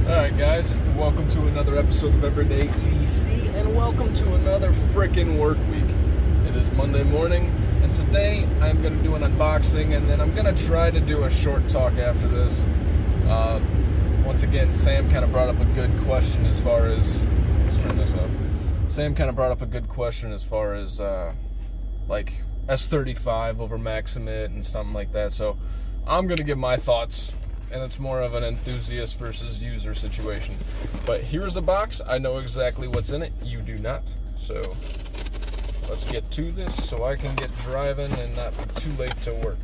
Alright guys, welcome to another episode of Everyday EDC, and welcome to another frickin' work week. It is Monday morning, and today I'm going to do an unboxing, and then I'm going to try to do a short talk after this. Once again, Sam kind of brought up a good question as far as... Let's turn this off. Sam kind of brought up a good question as far as, like, S35 over Maximit and something like that, so I'm going to give my thoughts. And it's more of an enthusiast versus user situation. But here's a box. I know exactly what's in it. You do not. So let's get to this so I can get driving and not be too late to work.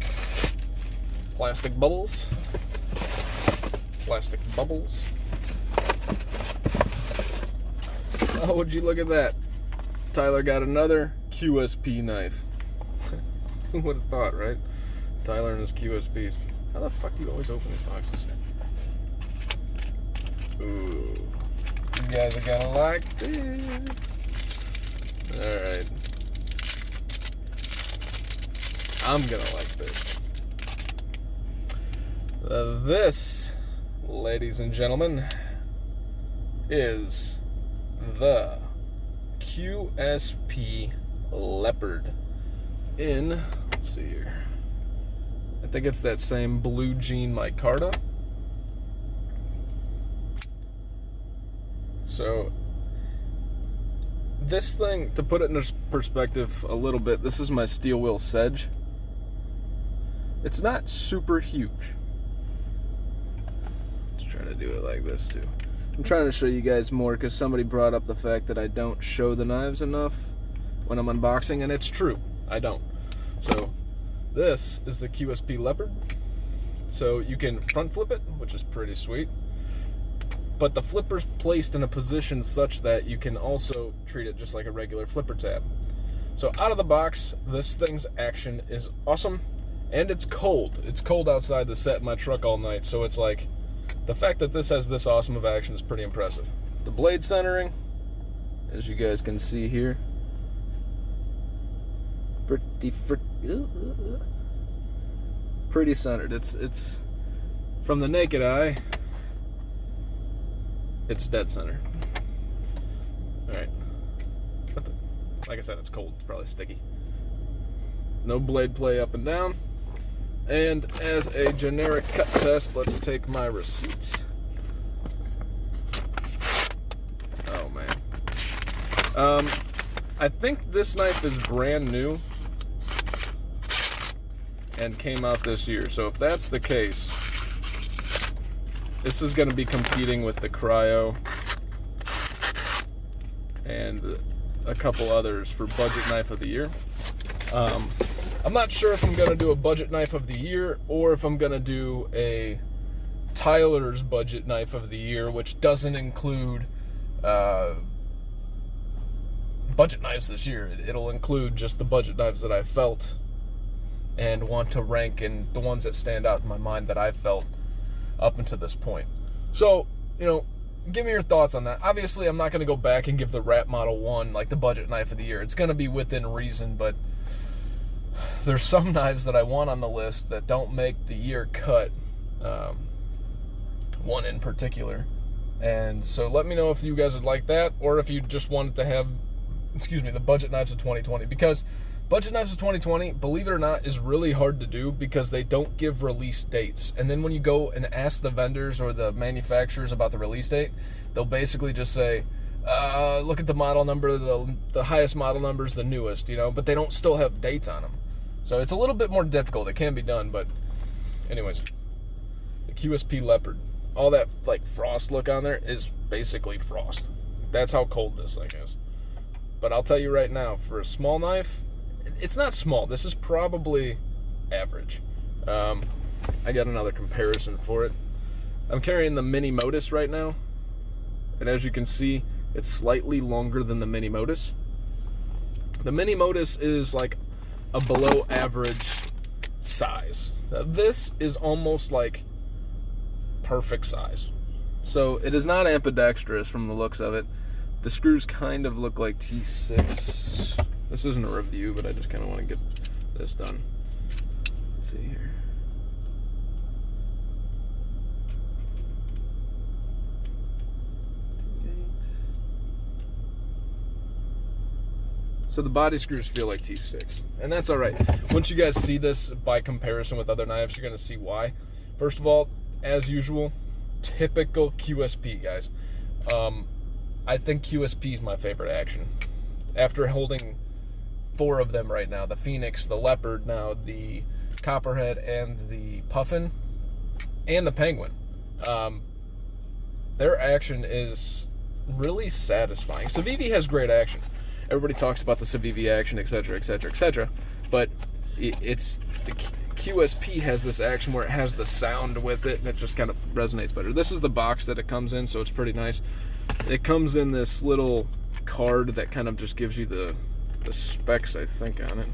Plastic bubbles. Plastic bubbles. Oh, would you look at that? Tyler got another QSP knife. Who would have thought, right? Tyler and his QSPs. How the fuck do you always open these boxes? Ooh. You guys are gonna like this. Alright. I'm gonna like this. This, ladies and gentlemen, is the QSP Leopard in, let's see here. I think it's that same blue jean micarta. So this thing, to put it in perspective a little bit, this is my steel wheel sedge. It's not super huge. Let's try to do it like this too. I'm trying to show you guys more because somebody brought up the fact that I don't show the knives enough when I'm unboxing, and it's true, I don't. So this is the QSP Leopard. So you can front flip it, which is pretty sweet. But the flipper's placed in a position such that you can also treat it just like a regular flipper tab. So out of the box, this thing's action is awesome. And it's cold. It's cold outside the set in my truck all night. So it's like, the fact that this has this awesome of action is pretty impressive. The blade centering, as you guys can see here, pretty centered. It's from the naked eye, it's dead center. All right, but like I said, it's cold. It's probably sticky. No blade play up and down. And as a generic cut test, let's take my receipts. Oh man. I think this knife is brand new and came out this year. So if that's the case, this is going to be competing with the Cryo and a couple others for budget knife of the year. I'm not sure if I'm going to do a budget knife of the year or if I'm going to do a Tyler's budget knife of the year, which doesn't include budget knives this year. It'll include just the budget knives that I felt and want to rank, and the ones that stand out in my mind that I've felt up until this point. So, you know, give me your thoughts on that. Obviously, I'm not going to go back and give the Rat Model 1 like the budget knife of the year. It's going to be within reason, but there's some knives that I want on the list that don't make the year cut. One in particular. And so let me know if you guys would like that, or if you just wanted to have, the budget knives of 2020. Because budget knives of 2020, believe it or not, is really hard to do because they don't give release dates. And then when you go and ask the vendors or the manufacturers about the release date, they'll basically just say, look at the model number, the highest model number is the newest, you know, but they don't still have dates on them. So it's a little bit more difficult. It can be done, but anyways, the QSP Leopard, all that like frost look on there is basically frost. That's how cold this thing is. But I'll tell you right now, for a small knife, it's not small. This is probably average. I got another comparison for it. I'm carrying the Mini Modus right now, and as you can see, it's slightly longer than the Mini Modus. The Mini Modus is like a below average size. Now, this is almost like perfect size. So it is not ambidextrous from the looks of it. The screws kind of look like T6. This isn't a review, but I just kind of want to get this done. Let's see here. So the body screws feel like T6, and that's all right. Once you guys see this by comparison with other knives, you're going to see why. First of all, as usual, typical QSP, guys. I think QSP is my favorite action. After holding 4 of them right now, the Phoenix, the Leopard, now the Copperhead, and the Puffin, and the Penguin, their action is really satisfying. Civivi has great action. Everybody talks about the Civivi action, etc., etc., etc., but it's the QSP has this action where it has the sound with it that just kind of resonates better. This is the box that it comes in, so it's pretty nice. It comes in this little card that kind of just gives you the specs, I think, on it.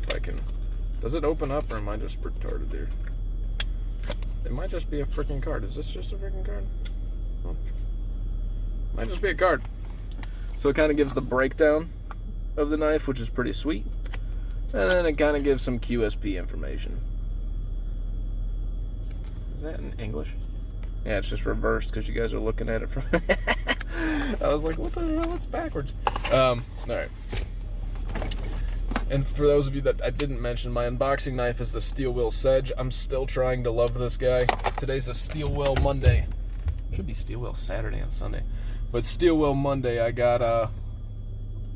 If I can... Does it open up, or am I just retarded there? It might just be a freaking card. Is this just a freaking card? Oh. Might just be a card. So it kind of gives the breakdown of the knife, which is pretty sweet. And then it kind of gives some QSP information. Is that in English? Yeah, it's just reversed because you guys are looking at it from... I was like, what the hell? It's backwards. Alright. And for those of you that I didn't mention, my unboxing knife is the Steel Wheel Sedge. I'm still trying to love this guy. Today's a Steel Wheel Monday. Should be Steel Wheel Saturday and Sunday. But Steel Wheel Monday, I got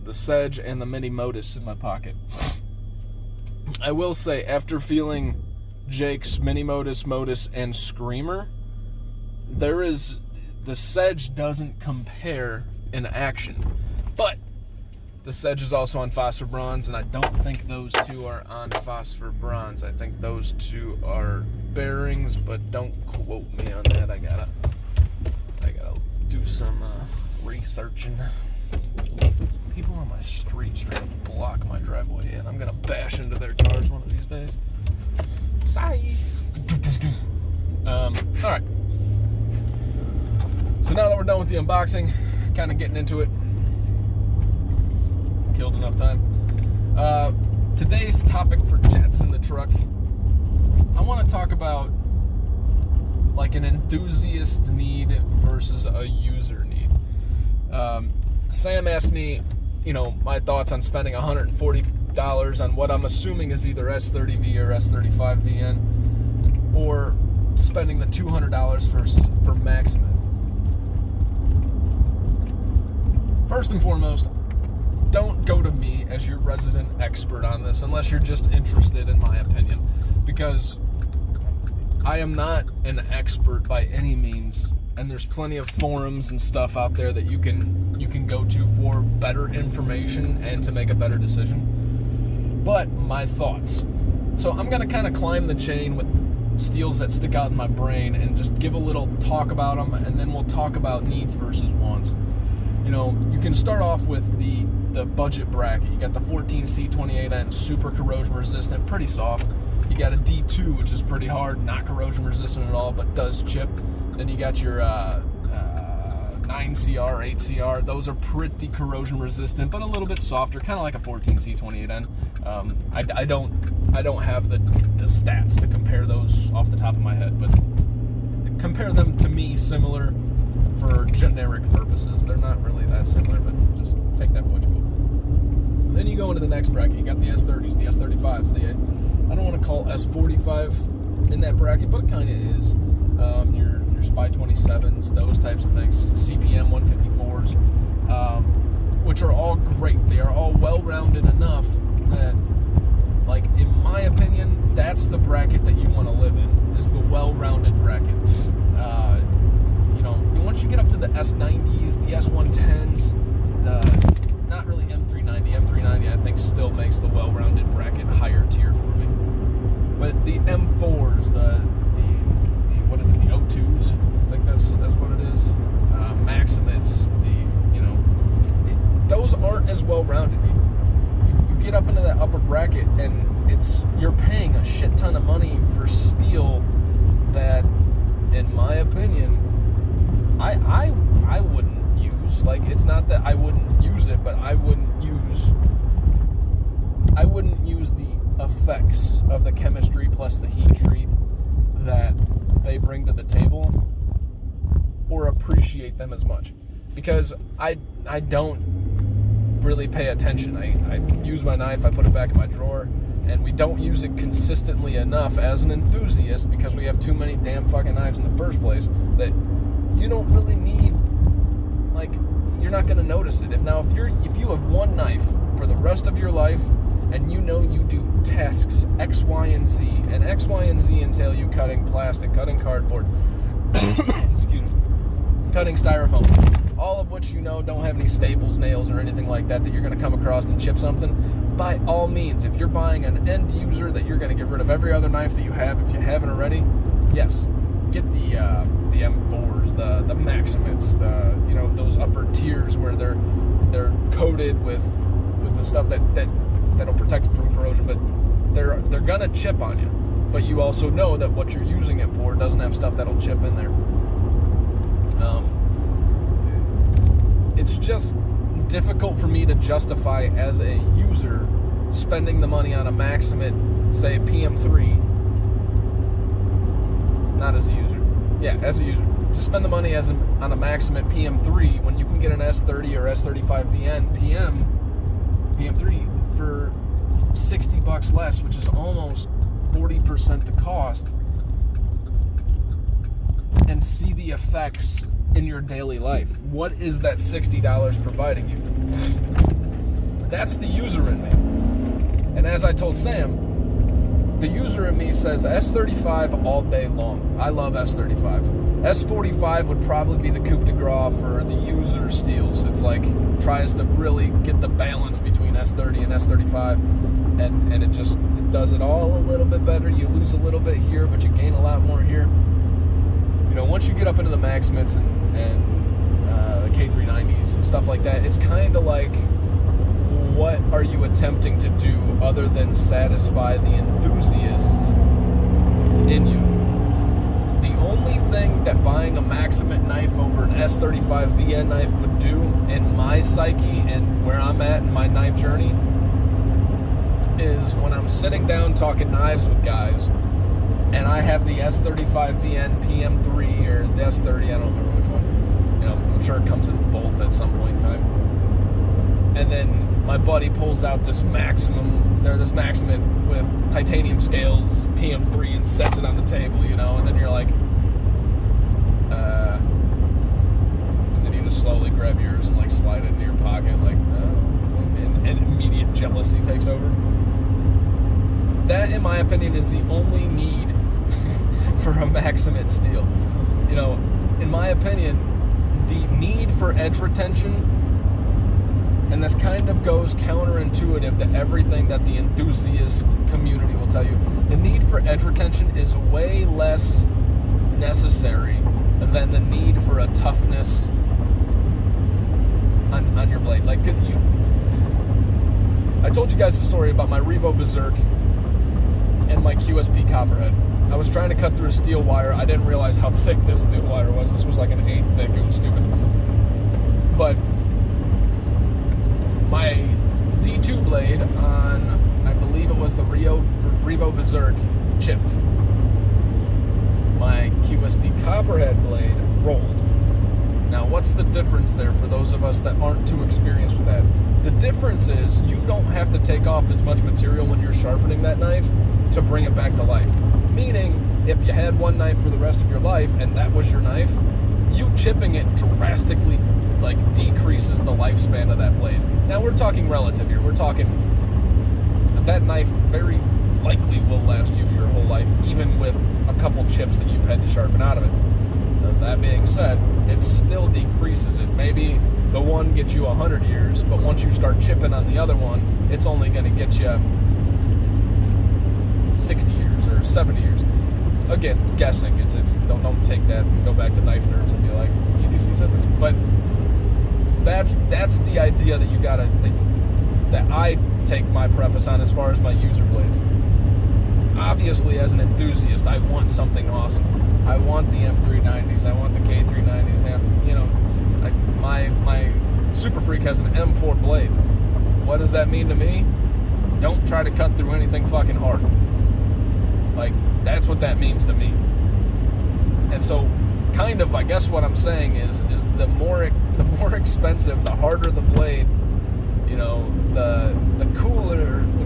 the Sedge and the Mini Modus in my pocket. I will say, after feeling Jake's Mini Modus, and Screamer, the Sedge doesn't compare in action. But the Sedge is also on Phosphor Bronze, and I don't think those two are on Phosphor Bronze. I think those two are bearings, but don't quote me on that. I gotta do some researching. People on my streets trying to block my driveway, and I'm gonna bash into their cars one of these days. Sorry. Alright. So now that we're done with the unboxing, kind of getting into it. Killed enough time. Today's topic for Jets in the Truck, I want to talk about like an enthusiast need versus a user need. Sam asked me, my thoughts on spending $140 on what I'm assuming is either S30V or S35VN, or spending the $200 for Maximum. First and foremost, don't go to me as your resident expert on this unless you're just interested in my opinion, because I am not an expert by any means, and there's plenty of forums and stuff out there that you can go to for better information and to make a better decision. But my thoughts. So I'm going to kind of climb the chain with steels that stick out in my brain and just give a little talk about them, and then we'll talk about needs versus wants. You can start off with the budget bracket. You got the 14C28N, super corrosion resistant, pretty soft. You got a D2, which is pretty hard, not corrosion resistant at all, but does chip. Then you got your 9CR, 8CR. Those are pretty corrosion resistant, but a little bit softer, kind of like a 14C28N. I don't have the stats to compare those off the top of my head, but compare them to me similar for generic purposes. They're not really that similar, but just take that for what you will. Then you go into the next bracket. You got the S30s, the S35s, I don't want to call S45 in that bracket, but it kind of is. Your Spy 27s, those types of things, CPM 154s, which are all great. They are all well-rounded enough that, like, in my opinion, that's the bracket that you want to live in, is the well-rounded bracket. Once you get up to the S90s, the S110s, not really M390. M390, I think, still makes the well-rounded bracket higher tier for me. But the M4s, the what is it, the O2s? I think that's what it is. Maximates, those aren't as well-rounded. You get up into that upper bracket, and you're paying a shit ton of money for steel that, in my opinion, I wouldn't use. Like, it's not that I wouldn't use it, but I wouldn't use the effects of the chemistry plus the heat treat that they bring to the table, or appreciate them as much, because I don't really pay attention. I use my knife, I put it back in my drawer, and we don't use it consistently enough as an enthusiast because we have too many damn fucking knives in the first place that you don't really need, like, you're not going to notice it. If you have one knife for the rest of your life and you know you do tasks X, Y, and Z, and X, Y, and Z entail you cutting plastic, cutting cardboard, excuse me, cutting styrofoam, all of which you know don't have any staples, nails, or anything like that you're going to come across and chip something, by all means, if you're buying an end user that you're going to get rid of every other knife that you have, if you haven't already, yes, get the M4s, the Maximits, those upper tiers where they're coated with the stuff that'll protect it from corrosion, but they're gonna chip on you. But you also know that what you're using it for doesn't have stuff that'll chip in there. It's just difficult for me to justify as a user spending the money on a Maximit, say PM3, not as a user. Yeah, as a user. To spend the money on a Maximit PM3 when you can get an S30 or S35 VN PM3 for $60 less, which is almost 40% the cost, and see the effects in your daily life. What is that $60 providing you? That's the user in me. And as I told Sam, the user in me says S35 all day long. I love S35. S45 would probably be the coup de grace for the user steals. It's like tries to really get the balance between S30 and S35, and it does it all a little bit better. You lose a little bit here, but you gain a lot more here. Once you get up into the Maximits and the K390s and stuff like that, it's kind of like, what are you attempting to do other than satisfy the enthusiast in you? The only thing that buying a Maximit knife over an S35 VN knife would do in my psyche and where I'm at in my knife journey is when I'm sitting down talking knives with guys and I have the S35 VN PM3 or the S30, I don't remember which one. I'm sure it comes in both at some point in time. And then my buddy pulls out this Maximit with titanium scales, PM3, and sets it on the table, and then you're like, and then you just slowly grab yours and like slide it into your pocket, like, and immediate jealousy takes over. That, in my opinion, is the only need for a Maximit steel. In my opinion, the need for edge retention, and this kind of goes counterintuitive to everything that the enthusiast community will tell you, the need for edge retention is way less necessary than the need for a toughness on your blade. Like, I told you guys the story about my Revo Berserk and my QSP Copperhead. I was trying to cut through a steel wire. I didn't realize how thick this steel wire was. This was like an 8 thick. It was stupid. But my D2 blade on, I believe it was the Revo Berserk, chipped. My QSP Copperhead blade rolled. Now, what's the difference there for those of us that aren't too experienced with that? The difference is you don't have to take off as much material when you're sharpening that knife to bring it back to life. Meaning, if you had one knife for the rest of your life and that was your knife, you chipping it drastically decreases the lifespan of that blade. Now, we're talking relative here. We're talking that knife very likely will last you your whole life, even with a couple chips that you've had to sharpen out of it. That being said, it still decreases it. Maybe the one gets you 100 years, but once you start chipping on the other one, it's only going to get you 60 years or 70 years. Again, guessing. It's don't take that and go back to knife nerds and be like, EDC said this. But that's the idea that you gotta that I take my preface on as far as my user blades. Obviously, as an enthusiast, I want something awesome. I want the M390s. I want the K390s. My Super Freak has an M4 blade. What does that mean to me? Don't try to cut through anything fucking hard. That's what that means to me. And so, kind of, I guess what I'm saying is the more expensive, the harder the blade, the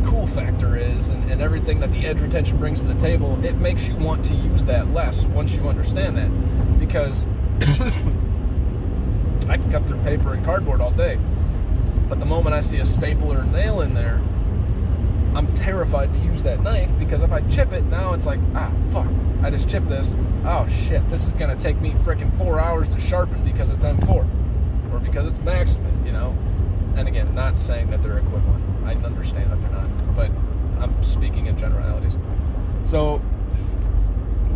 cool factor is, and everything that the edge retention brings to the table, it makes you want to use that less once you understand that. Because I can cut through paper and cardboard all day, but the moment I see a staple or a nail in there, I'm terrified to use that knife, because if I chip it, now it's like, fuck, I just chipped this. Oh shit, this is gonna take me freaking 4 hours to sharpen because it's M4 or because it's Maximum, And again, not saying that they're equivalent. I understand that they're not, but I'm speaking in generalities. So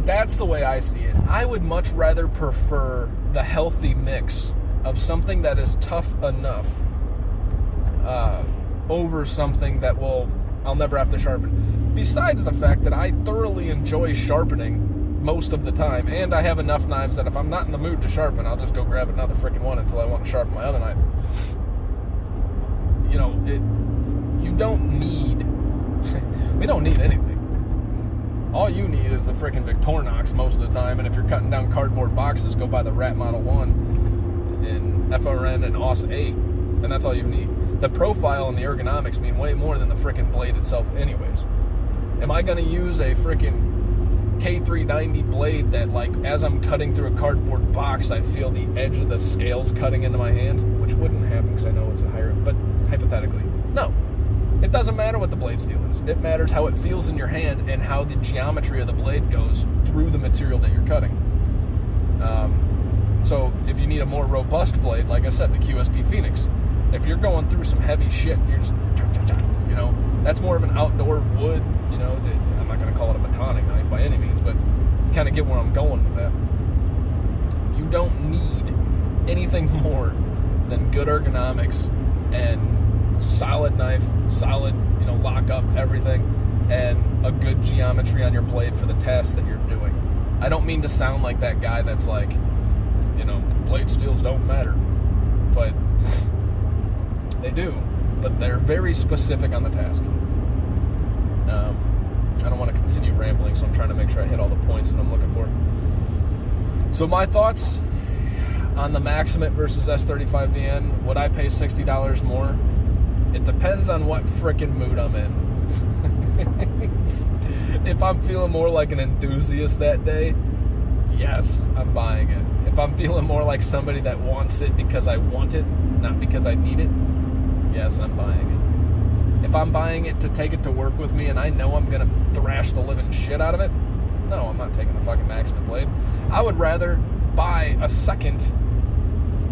that's the way I see it. I would much rather prefer the healthy mix of something that is tough enough over something that I'll never have to sharpen. Besides the fact that I thoroughly enjoy sharpening most of the time, and I have enough knives that if I'm not in the mood to sharpen, I'll just go grab another freaking one until I want to sharpen my other knife. You don't need, we don't need anything. All you need is the freaking Victorinox most of the time, and if you're cutting down cardboard boxes, go buy the Rat Model 1 in FRN and AUS 8, and that's all you need. The profile and the ergonomics mean way more than the freaking blade itself anyways. Am I going to use a freaking K390 blade that, like, as I'm cutting through a cardboard box, I feel the edge of the scales cutting into my hand? Which wouldn't happen because I know it's a higher, but hypothetically, no. It doesn't matter what the blade steel is. It matters how it feels in your hand and how the geometry of the blade goes through the material that you're cutting. So if you need a more robust blade, like I said, the QSP Phoenix. If you're going through some heavy shit, you're just, that's more of an outdoor wood, I'm not going to call it a batoning knife by any means, but you kind of get where I'm going with that. You don't need anything more than good ergonomics and solid knife, solid, lock up everything, and a good geometry on your blade for the task that you're doing. I don't mean to sound like that guy that's like, blade steels don't matter, but they do, but they're very specific on the task. I don't want to continue rambling, so I'm trying to make sure I hit all the points that I'm looking for. So my thoughts on the Maximum versus S35VN, would I pay $60 more? It depends on what frickin' mood I'm in. If I'm feeling more like an enthusiast that day, yes, I'm buying it. If I'm feeling more like somebody that wants it because I want it, not because I need it, yes, I'm buying it. If I'm buying it to take it to work with me and I know I'm going to thrash the living shit out of it, no, I'm not taking the fucking Maximum blade. I would rather buy a second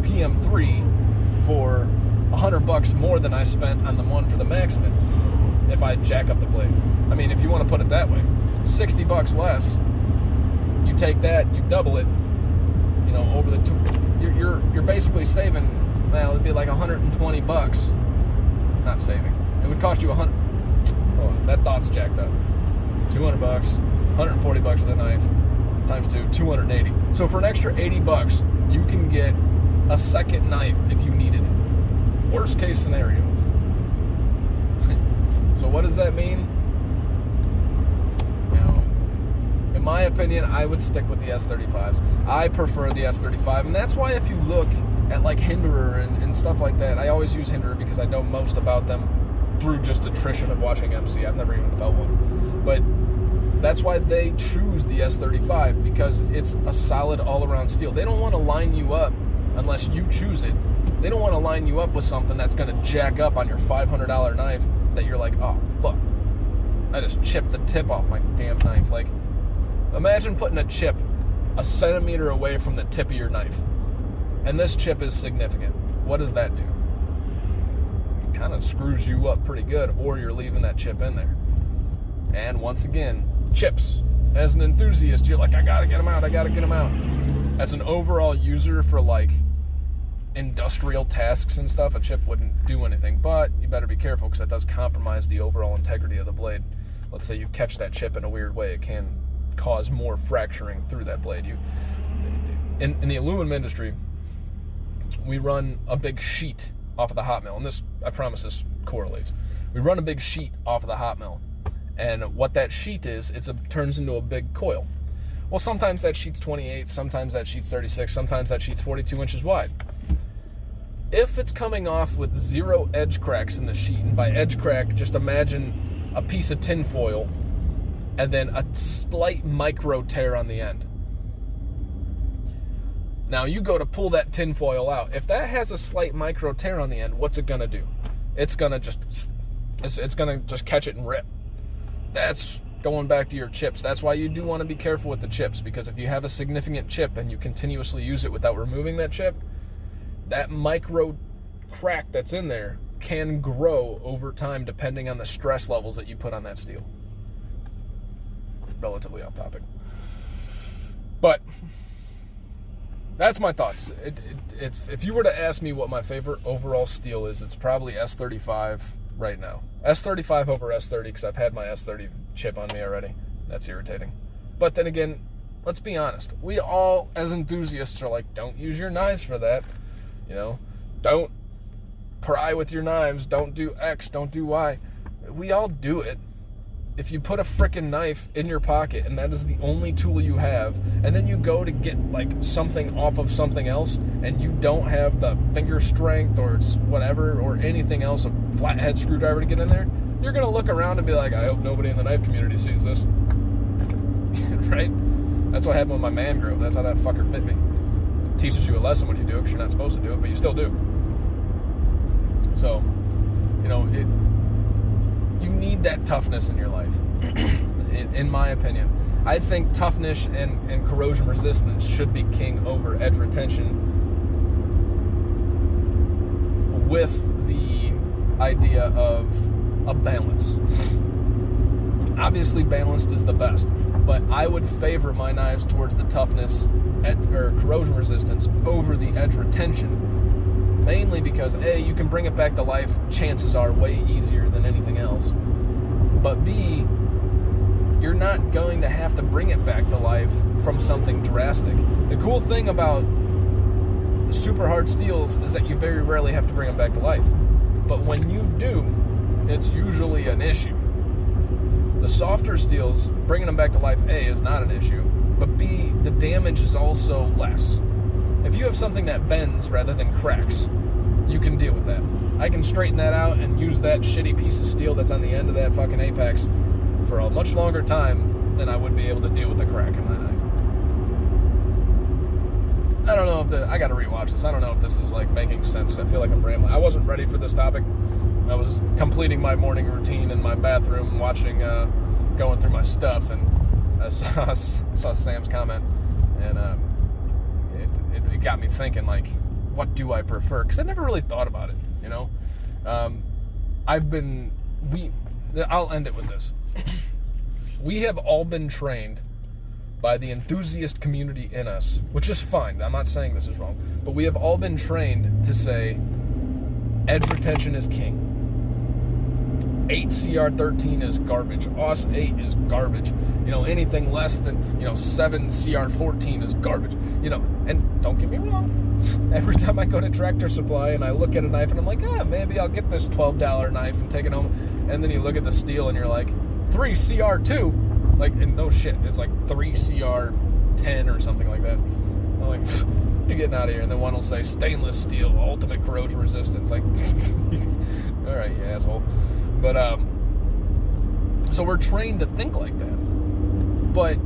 PM3 for $100 more than I spent on the one for the Maximum if I jack up the blade. I mean, if you want to put it that way, $60 less, you take that, you double it, over the two, you're basically saving, well, it'd be like $120. Not saving. It would cost you $100. Oh, that thought's jacked up. $200, $140 for the knife, times 2, $280. So for an extra $80, you can get a second knife if you needed it. Worst case scenario. So what does that mean? In my opinion, I would stick with the S35s. I prefer the S35, and that's why if you look at like Hinderer and stuff like that, I always use Hinderer because I know most about them through just attrition of watching MC. I've never even felt one. But that's why they choose the S35, because it's a solid all-around steel. They don't want to line you up unless you choose it. They don't want to line you up with something that's going to jack up on your $500 knife that you're like, oh, fuck. I just chipped the tip off my damn knife. Like, imagine putting a chip a centimeter away from the tip of your knife. And this chip is significant. What does that do? It kind of screws you up pretty good, or you're leaving that chip in there. And once again, chips. As an enthusiast, you're like, I gotta get them out, I gotta get them out. As an overall user for like industrial tasks and stuff, a chip wouldn't do anything, but you better be careful because that does compromise the overall integrity of the blade. Let's say you catch that chip in a weird way, it can cause more fracturing through that blade. In the aluminum industry, we run a big sheet off of the hot mill, and this, I promise this correlates. We run a big sheet off of the hot mill, and what that sheet is, it turns into a big coil. Well, sometimes that sheet's 28, sometimes that sheet's 36, sometimes that sheet's 42 inches wide. If it's coming off with 0 edge cracks in the sheet, and by edge crack, just imagine a piece of tin foil and then a slight micro tear on the end. Now you go to pull that tin foil out. If that has a slight micro tear on the end, what's it gonna do? It's gonna just catch it and rip. That's going back to your chips. That's why you do want to be careful with the chips, because if you have a significant chip and you continuously use it without removing that chip, that micro crack that's in there can grow over time depending on the stress levels that you put on that steel. Relatively off topic. But that's my thoughts. It's if you were to ask me what my favorite overall steel is, it's probably S35 right now. S35 over S30 because I've had my S30 chip on me already. That's irritating. But then again, let's be honest. We all, as enthusiasts, are like, don't use your knives for that. You know, don't pry with your knives. Don't do X. Don't do Y. We all do it. If you put a frickin' knife in your pocket and that is the only tool you have, and then you go to get like something off of something else and you don't have the finger strength or it's whatever or anything else, a flathead screwdriver to get in there, you're gonna look around and be like, I hope nobody in the knife community sees this. Right? That's what happened with my man grove. That's how that fucker bit me. It teaches you a lesson when you do it because you're not supposed to do it, but you still do. So, you know, you need that toughness in your life, in my opinion. I think toughness and corrosion resistance should be king over edge retention, with the idea of a balance. Obviously, balanced is the best, but I would favor my knives towards the toughness or corrosion resistance over the edge retention. Mainly because A, you can bring it back to life, chances are way easier than anything else. But B, you're not going to have to bring it back to life from something drastic. The cool thing about super hard steels is that you very rarely have to bring them back to life. But when you do, it's usually an issue. The softer steels, bringing them back to life, A, is not an issue, but B, the damage is also less. If you have something that bends rather than cracks, you can deal with that. I can straighten that out and use that shitty piece of steel that's on the end of that fucking apex for a much longer time than I would be able to deal with a crack in my knife. I don't know if I gotta rewatch this. I don't know if this is like making sense. I feel like I'm rambling. I wasn't ready for this topic. I was completing my morning routine in my bathroom, watching, going through my stuff, and I saw Sam's comment, and it got me thinking, like, what do I prefer? Because I never really thought about it, you know? I'll end it with this. We have all been trained by the enthusiast community in us, which is fine. I'm not saying this is wrong. But we have all been trained to say, edge retention is king. 8CR13 is garbage. AUS 8 is garbage. You know, anything less than, 7CR14 is garbage. You know, and don't get me wrong. Every time I go to Tractor Supply and I look at a knife and I'm like, maybe I'll get this $12 knife and take it home. And then you look at the steel and you're like, 3CR2? Like, and no shit, it's like 3CR10 or something like that. I'm like, you're getting out of here. And then one will say, stainless steel, ultimate corrosion resistance. Like, all right, you asshole. But, so we're trained to think like that. But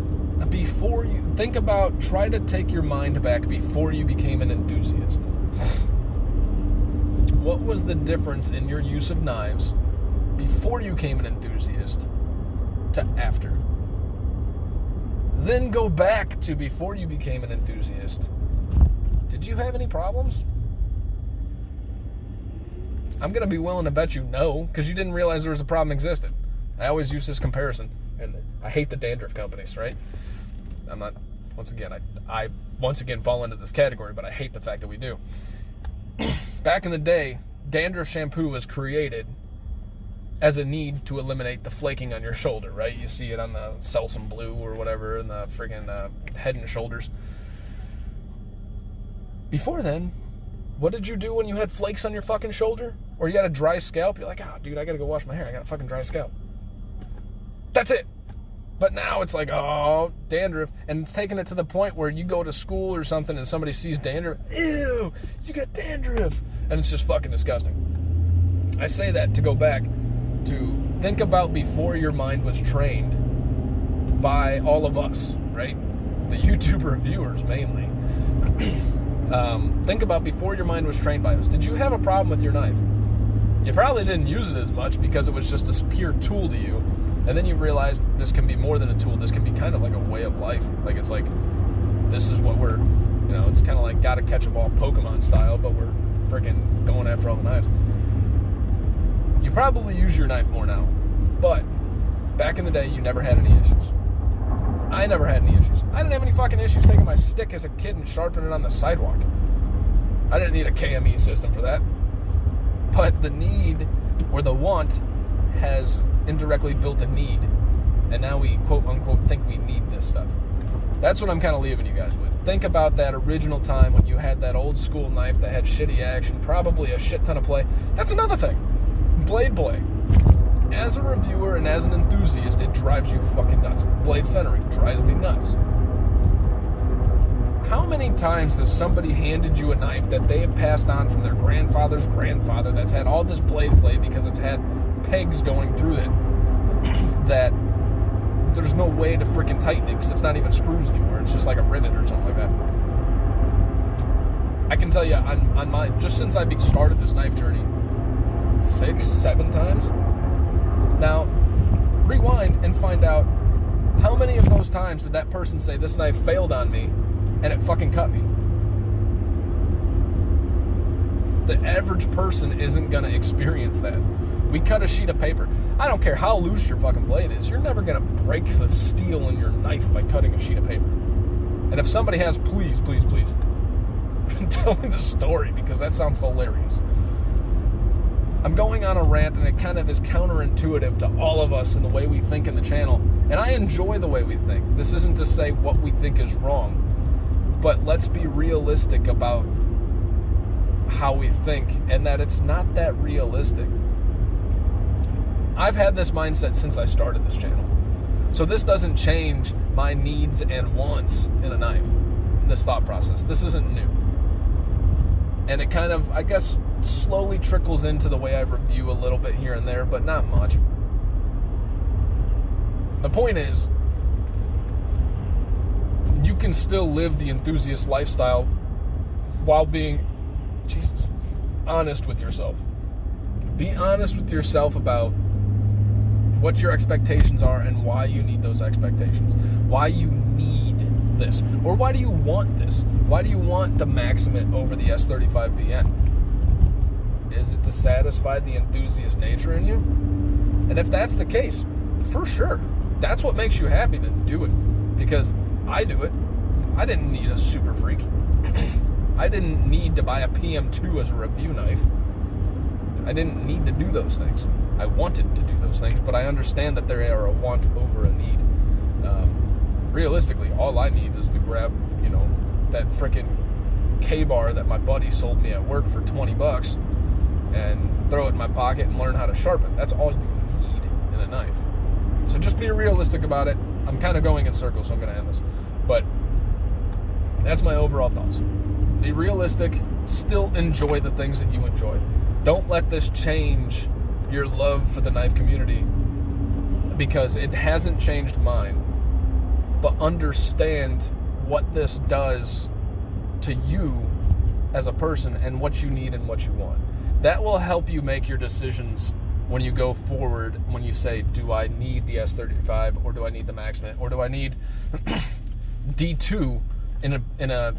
before you think about, try to take your mind back before you became an enthusiast. What was the difference in your use of knives before you became an enthusiast to after? Then go back to before you became an enthusiast. Did you have any problems? I'm going to be willing to bet you no, because you didn't realize there was a problem existed. I always use this comparison, and I hate the dandruff companies, right? I'm not, once again, I once again fall into this category, but I hate the fact that we do. Back in the day, dandruff shampoo was created as a need to eliminate the flaking on your shoulder, right? You see it on the Selsun Blue or whatever in the friggin' Head and Shoulders. Before then, what did you do when you had flakes on your fucking shoulder? Or you had a dry scalp? You're like, dude, I gotta go wash my hair. I got a fucking dry scalp. That's it. But now it's like, dandruff. And it's taking it to the point where you go to school or something and somebody sees dandruff. Ew, you got dandruff. And it's just fucking disgusting. I say that to go back to think about before your mind was trained by all of us, right? The YouTube reviewers mainly. Think about before your mind was trained by us. Did you have a problem with your knife? You probably didn't use it as much because it was just a pure tool to you. And then you realized this can be more than a tool. This can be kind of like a way of life. Like, it's like, this is what we're, it's kind of like gotta catch 'em all Pokemon style, but we're freaking going after all the knives. You probably use your knife more now. But back in the day, you never had any issues. I never had any issues. I didn't have any fucking issues taking my stick as a kid and sharpening it on the sidewalk. I didn't need a KME system for that. But the need or the want has indirectly built a need. And now we, quote unquote, think we need this stuff. That's what I'm kind of leaving you guys with. Think about that original time when you had that old school knife that had shitty action, probably a shit ton of play. That's another thing. Blade play. As a reviewer and as an enthusiast, it drives you fucking nuts. Blade centering drives me nuts. How many times has somebody handed you a knife that they have passed on from their grandfather's grandfather that's had all this blade play because it's had pegs going through it that there's no way to freaking tighten it because it's not even screws anymore. It's just like a rivet or something like that. I can tell you on my, just since I started this knife journey 6, 7 times. Now, rewind and find out how many of those times did that person say this knife failed on me and it fucking cut me. The average person isn't going to experience that. We cut a sheet of paper. I don't care how loose your fucking blade is. You're never going to break the steel in your knife by cutting a sheet of paper. And if somebody has, please, please, please, tell me the story because that sounds hilarious. I'm going on a rant and it kind of is counterintuitive to all of us in the way we think in the channel. And I enjoy the way we think. This isn't to say what we think is wrong. But let's be realistic about how we think and that it's not that realistic. I've had this mindset since I started this channel. So this doesn't change my needs and wants in a knife, this thought process. This isn't new. And it kind of, I guess, slowly trickles into the way I review a little bit here and there, but not much. The point is, you can still live the enthusiast lifestyle while being, honest with yourself. Be honest with yourself about what your expectations are and why you need those expectations. Why you need this. Or why do you want this? Why do you want the Maximate over the S35VN? Is it to satisfy the enthusiast nature in you? And if that's the case, for sure, that's what makes you happy, then do it. Because I do it. I didn't need a Super Freak. I didn't need to buy a PM2 as a review knife. I didn't need to do those things. I wanted to do those things, but I understand that they are a want over a need. Realistically, all I need is to grab, that frickin' K-bar that my buddy sold me at work for $20 and throw it in my pocket and learn how to sharpen. That's all you need in a knife. So just be realistic about it. I'm kind of going in circles, so I'm going to end this. But that's my overall thoughts. Be realistic. Still enjoy the things that you enjoy. Don't let this change your love for the knife community because it hasn't changed mine. But understand what this does to you as a person and what you need and what you want. That will help you make your decisions when you go forward, when you say, do I need the S35 or do I need the Maximate or do I need D2 in a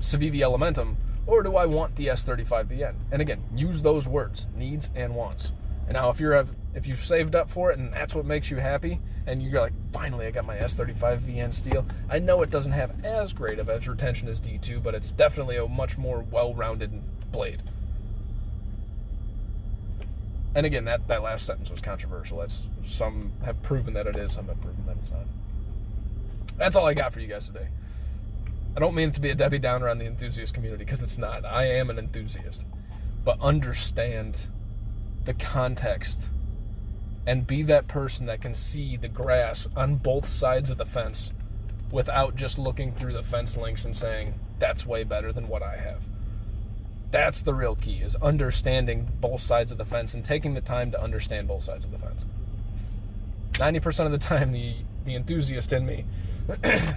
Civivi Elementum or do I want the S35VN? And again, use those words, needs and wants. And now if you've saved up for it and that's what makes you happy and you're like, finally I got my S35VN steel, I know it doesn't have as great of edge retention as D2, but it's definitely a much more well-rounded blade. And again, that last sentence was controversial. Some have proven that it is, some have proven that it's not. That's all I got for you guys today. I don't mean it to be a Debbie Downer on the enthusiast community, because it's not. I am an enthusiast. But understand the context and be that person that can see the grass on both sides of the fence without just looking through the fence links and saying, that's way better than what I have. That's the real key, is understanding both sides of the fence and taking the time to understand both sides of the fence. 90% of the time, the enthusiast in me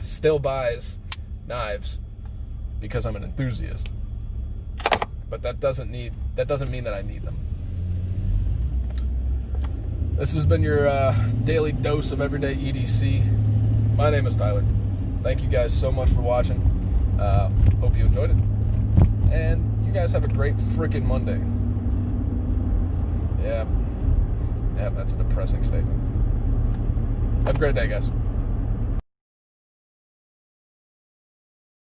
still buys knives because I'm an enthusiast. But that doesn't mean that I need them. This has been your daily dose of everyday EDC. My name is Tyler. Thank you guys so much for watching. Hope you enjoyed it. And you guys have a great freaking Monday. Yeah, that's a depressing statement. Have a great day, guys.